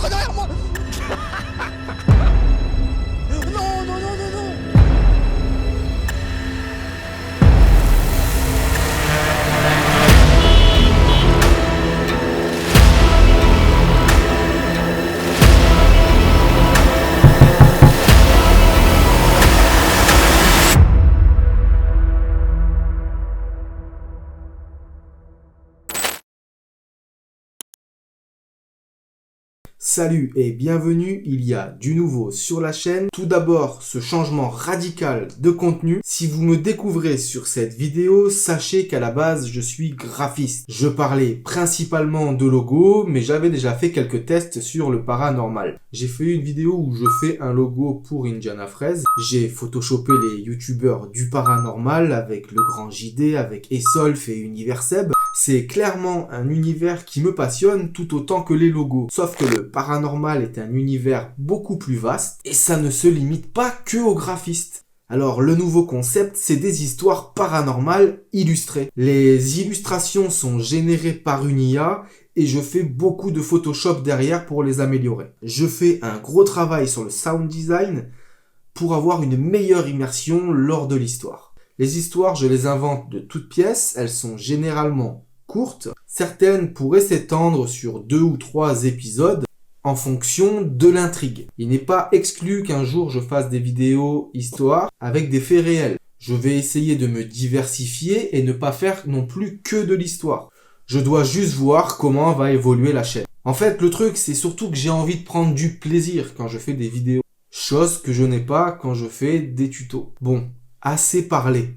monstre derrière moi. Non, non, non, non, non. Salut et bienvenue, il y a du nouveau sur la chaîne. Tout d'abord, ce changement radical de contenu. Si vous me découvrez sur cette vidéo, sachez qu'à la base, je suis graphiste. Je parlais principalement de logo, mais j'avais déjà fait quelques tests sur le paranormal. J'ai fait une vidéo où je fais un logo pour Indiana Fraise. J'ai photoshopé les youtubeurs du paranormal avec le grand JD, avec Esolf et Universeb. C'est clairement un univers qui me passionne tout autant que les logos. Sauf que le paranormal est un univers beaucoup plus vaste et ça ne se limite pas que aux graphistes. Alors le nouveau concept, c'est des histoires paranormales illustrées. Les illustrations sont générées par une IA et je fais beaucoup de Photoshop derrière pour les améliorer. Je fais un gros travail sur le sound design pour avoir une meilleure immersion lors de l'histoire. Les histoires, je les invente de toutes pièces, elles sont généralement courtes. Certaines pourraient s'étendre sur 2 ou 3 épisodes en fonction de l'intrigue. Il n'est pas exclu qu'un jour je fasse des vidéos histoires avec des faits réels. Je vais essayer de me diversifier et ne pas faire non plus que de l'histoire. Je dois juste voir comment va évoluer la chaîne. En fait, le truc, c'est surtout que j'ai envie de prendre du plaisir quand je fais des vidéos. Chose que je n'ai pas quand je fais des tutos. Bon, assez parlé.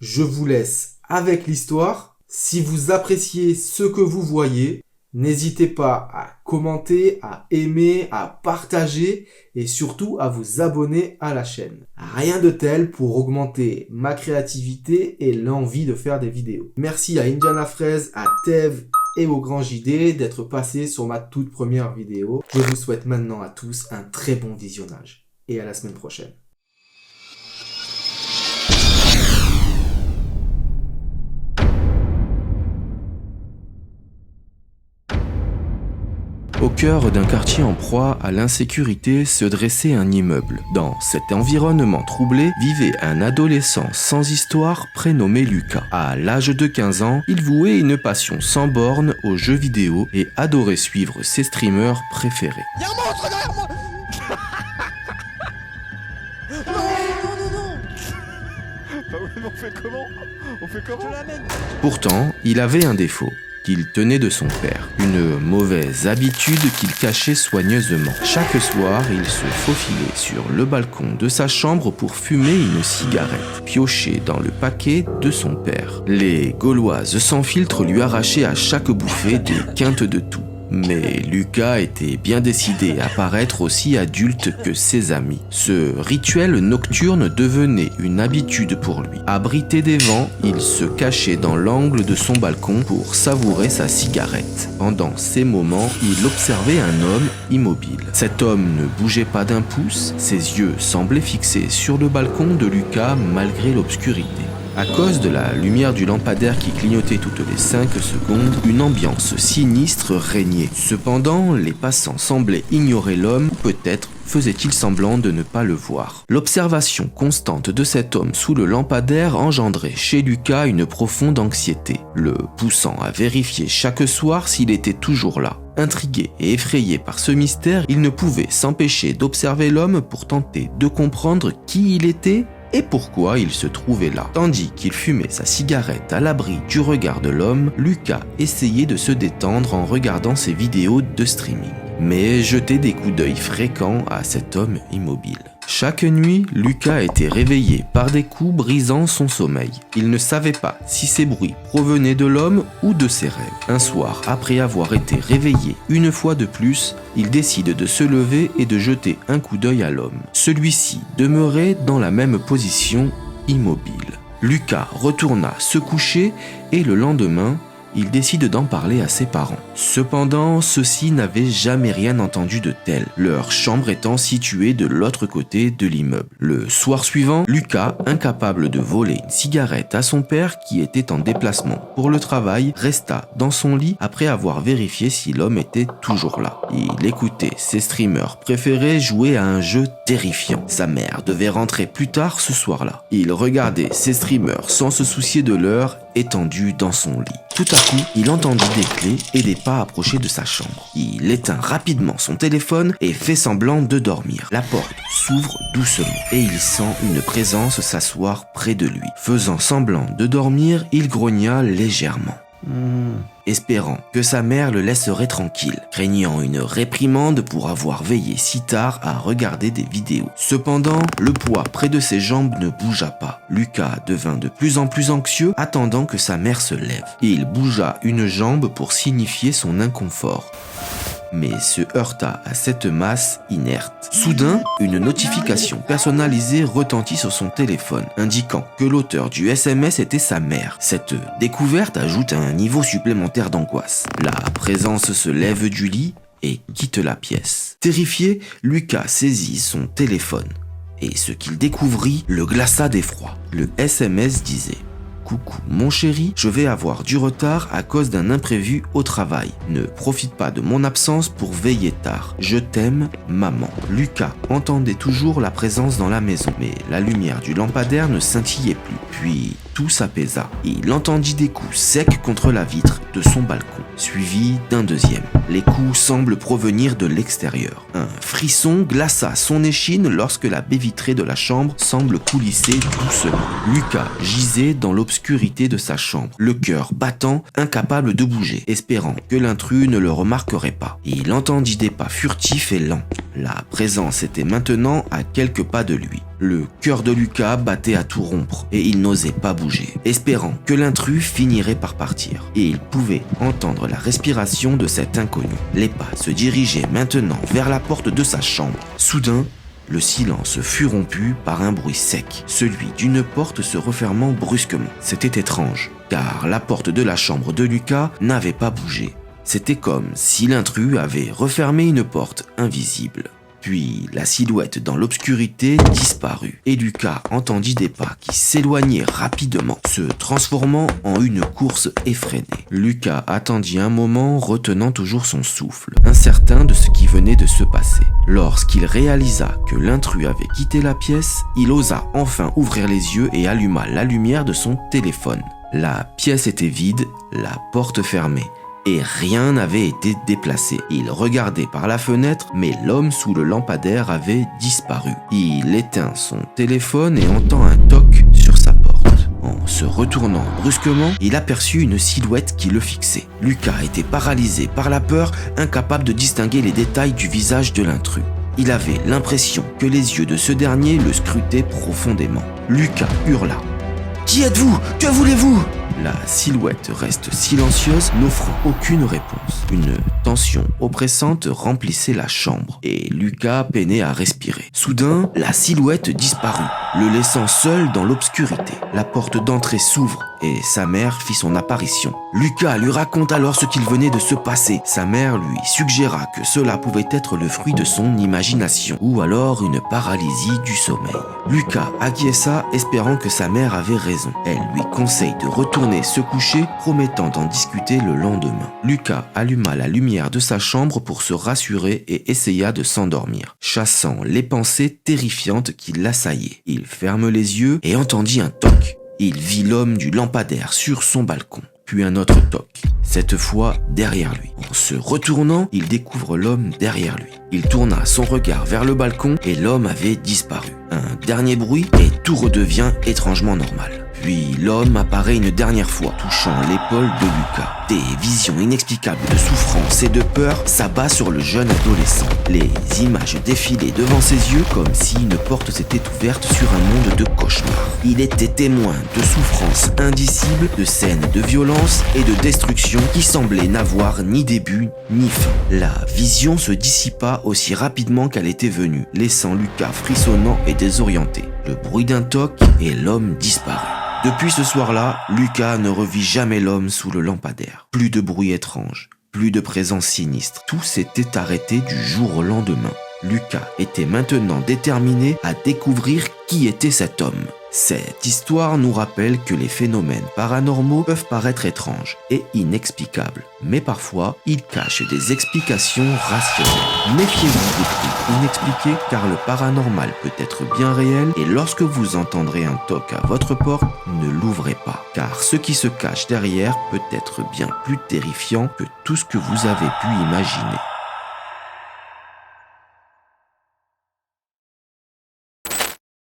Je vous laisse avec l'histoire. Si vous appréciez ce que vous voyez, n'hésitez pas à commenter, à aimer, à partager et surtout à vous abonner à la chaîne. Rien de tel pour augmenter ma créativité et l'envie de faire des vidéos. Merci à Indiana Fraise, à Tev et au grand JD d'être passés sur ma toute première vidéo. Je vous souhaite maintenant à tous un très bon visionnage et à la semaine prochaine. Au cœur d'un quartier en proie à l'insécurité se dressait un immeuble. Dans cet environnement troublé vivait un adolescent sans histoire prénommé Lucas. À l'âge de 15 ans, il vouait une passion sans borne aux jeux vidéo et adorait suivre ses streamers préférés. Y'a un monstre derrière moi. Non, non, non, non. Bah oui, mais on fait comment? On fait comment? Je l'amène. Pourtant, il avait un défaut qu'il tenait de son père, une mauvaise habitude qu'il cachait soigneusement. Chaque soir, il se faufilait sur le balcon de sa chambre pour fumer une cigarette, piochée dans le paquet de son père. Les Gauloises sans filtre lui arrachaient à chaque bouffée des quintes de tout. Mais Lucas était bien décidé à paraître aussi adulte que ses amis. Ce rituel nocturne devenait une habitude pour lui. Abrité des vents, il se cachait dans l'angle de son balcon pour savourer sa cigarette. Pendant ces moments, il observait un homme immobile. Cet homme ne bougeait pas d'un pouce, ses yeux semblaient fixés sur le balcon de Lucas malgré l'obscurité. À cause de la lumière du lampadaire qui clignotait toutes les 5 secondes, une ambiance sinistre régnait. Cependant, les passants semblaient ignorer l'homme, ou peut-être faisait-il semblant de ne pas le voir. L'observation constante de cet homme sous le lampadaire engendrait chez Lucas une profonde anxiété, le poussant à vérifier chaque soir s'il était toujours là. Intrigué et effrayé par ce mystère, il ne pouvait s'empêcher d'observer l'homme pour tenter de comprendre qui il était et pourquoi il se trouvait là. Tandis qu'il fumait sa cigarette à l'abri du regard de l'homme, Lucas essayait de se détendre en regardant ses vidéos de streaming, mais jetait des coups d'œil fréquents à cet homme immobile. Chaque nuit, Lucas était réveillé par des coups brisant son sommeil. Il ne savait pas si ces bruits provenaient de l'homme ou de ses rêves. Un soir, après avoir été réveillé une fois de plus, il décide de se lever et de jeter un coup d'œil à l'homme. Celui-ci demeurait dans la même position, immobile. Lucas retourna se coucher et le lendemain, il décide d'en parler à ses parents. Cependant, ceux-ci n'avaient jamais rien entendu de tel, leur chambre étant située de l'autre côté de l'immeuble. Le soir suivant, Lucas, incapable de voler une cigarette à son père qui était en déplacement pour le travail, resta dans son lit après avoir vérifié si l'homme était toujours là. Il écoutait ses streamers préférés jouer à un jeu terrifiant. Sa mère devait rentrer plus tard ce soir-là. Il regardait ses streamers sans se soucier de l'heure, étendu dans son lit. Tout à coup, il entendit des clés et des pas approcher de sa chambre. Il éteint rapidement son téléphone et fait semblant de dormir. La porte s'ouvre doucement et il sent une présence s'asseoir près de lui. Faisant semblant de dormir, il grogna légèrement. Espérant que sa mère le laisserait tranquille, craignant une réprimande pour avoir veillé si tard à regarder des vidéos. Cependant, le poids près de ses jambes ne bougea pas. Lucas devint de plus en plus anxieux, attendant que sa mère se lève. Il bougea une jambe pour signifier son inconfort, mais se heurta à cette masse inerte. Soudain, une notification personnalisée retentit sur son téléphone, indiquant que l'auteur du SMS était sa mère. Cette découverte ajoute un niveau supplémentaire d'angoisse. La présence se lève du lit et quitte la pièce. Terrifié, Lucas saisit son téléphone et ce qu'il découvrit le glaça d'effroi. Le SMS disait: coucou, mon chéri, je vais avoir du retard à cause d'un imprévu au travail. Ne profite pas de mon absence pour veiller tard. Je t'aime, maman. Lucas entendait toujours la présence dans la maison, mais la lumière du lampadaire ne scintillait plus. Puis tout s'apaisa. Il entendit des coups secs contre la vitre de son balcon, suivis d'un deuxième. Les coups semblent provenir de l'extérieur. Un frisson glaça son échine lorsque la baie vitrée de la chambre semble coulisser doucement. Lucas gisait dans l'obscurité de sa chambre, le cœur battant, incapable de bouger, espérant que l'intrus ne le remarquerait pas. Il entendit des pas furtifs et lents. La présence était maintenant à quelques pas de lui. Le cœur de Lucas battait à tout rompre et il n'osait pas bouger, espérant que l'intrus finirait par partir. Et il pouvait entendre la respiration de cet inconnu. Les pas se dirigeaient maintenant vers la porte de sa chambre. Soudain, le silence fut rompu par un bruit sec, celui d'une porte se refermant brusquement. C'était étrange, car la porte de la chambre de Lucas n'avait pas bougé. C'était comme si l'intrus avait refermé une porte invisible. Puis la silhouette dans l'obscurité disparut et Lucas entendit des pas qui s'éloignaient rapidement, se transformant en une course effrénée. Lucas attendit un moment, retenant toujours son souffle, incertain de ce qui venait de se passer. Lorsqu'il réalisa que l'intrus avait quitté la pièce, il osa enfin ouvrir les yeux et alluma la lumière de son téléphone. La pièce était vide, la porte fermée. Et rien n'avait été déplacé. Il regardait par la fenêtre, mais l'homme sous le lampadaire avait disparu. Il éteint son téléphone et entend un toc sur sa porte. En se retournant brusquement, il aperçut une silhouette qui le fixait. Lucas était paralysé par la peur, incapable de distinguer les détails du visage de l'intrus. Il avait l'impression que les yeux de ce dernier le scrutaient profondément. Lucas hurla: « Qui êtes-vous? Que voulez-vous » La silhouette reste silencieuse, n'offrant aucune réponse. Une tension oppressante remplissait la chambre et Lucas peinait à respirer. Soudain, la silhouette disparut, le laissant seul dans l'obscurité. La porte d'entrée s'ouvre et sa mère fit son apparition. Lucas lui raconte alors ce qu'il venait de se passer. Sa mère lui suggéra que cela pouvait être le fruit de son imagination ou alors une paralysie du sommeil. Lucas acquiesça, espérant que sa mère avait raison. Elle lui conseille de retourner se coucher, promettant d'en discuter le lendemain. Lucas alluma la lumière de sa chambre pour se rassurer et essaya de s'endormir, chassant les pensées terrifiantes qui l'assaillaient. Il ferme les yeux et entendit un toc. Il vit l'homme du lampadaire sur son balcon. Puis un autre toc, cette fois derrière lui. En se retournant, il découvre l'homme derrière lui. Il tourna son regard vers le balcon et l'homme avait disparu. Un dernier bruit et tout redevient étrangement normal. Puis l'homme apparaît une dernière fois, touchant l'épaule de Lucas. Des visions inexplicables de souffrance et de peur s'abattent sur le jeune adolescent. Les images défilaient devant ses yeux comme si une porte s'était ouverte sur un monde de cauchemar. Il était témoin de souffrances indicibles, de scènes de violence et de destruction qui semblaient n'avoir ni début ni fin. La vision se dissipa aussi rapidement qu'elle était venue, laissant Lucas frissonnant et désorienté. le bruit d'un toc et l'homme disparaît. Depuis ce soir-là, Lucas ne revit jamais l'homme sous le lampadaire. Plus de bruit étrange, plus de présence sinistre. Tout s'était arrêté du jour au lendemain. Lucas était maintenant déterminé à découvrir qui était cet homme. Cette histoire nous rappelle que les phénomènes paranormaux peuvent paraître étranges et inexplicables, mais parfois ils cachent des explications rationnelles. Méfiez-vous des trucs inexpliqués car le paranormal peut être bien réel et lorsque vous entendrez un toc à votre porte, ne l'ouvrez pas car ce qui se cache derrière peut être bien plus terrifiant que tout ce que vous avez pu imaginer.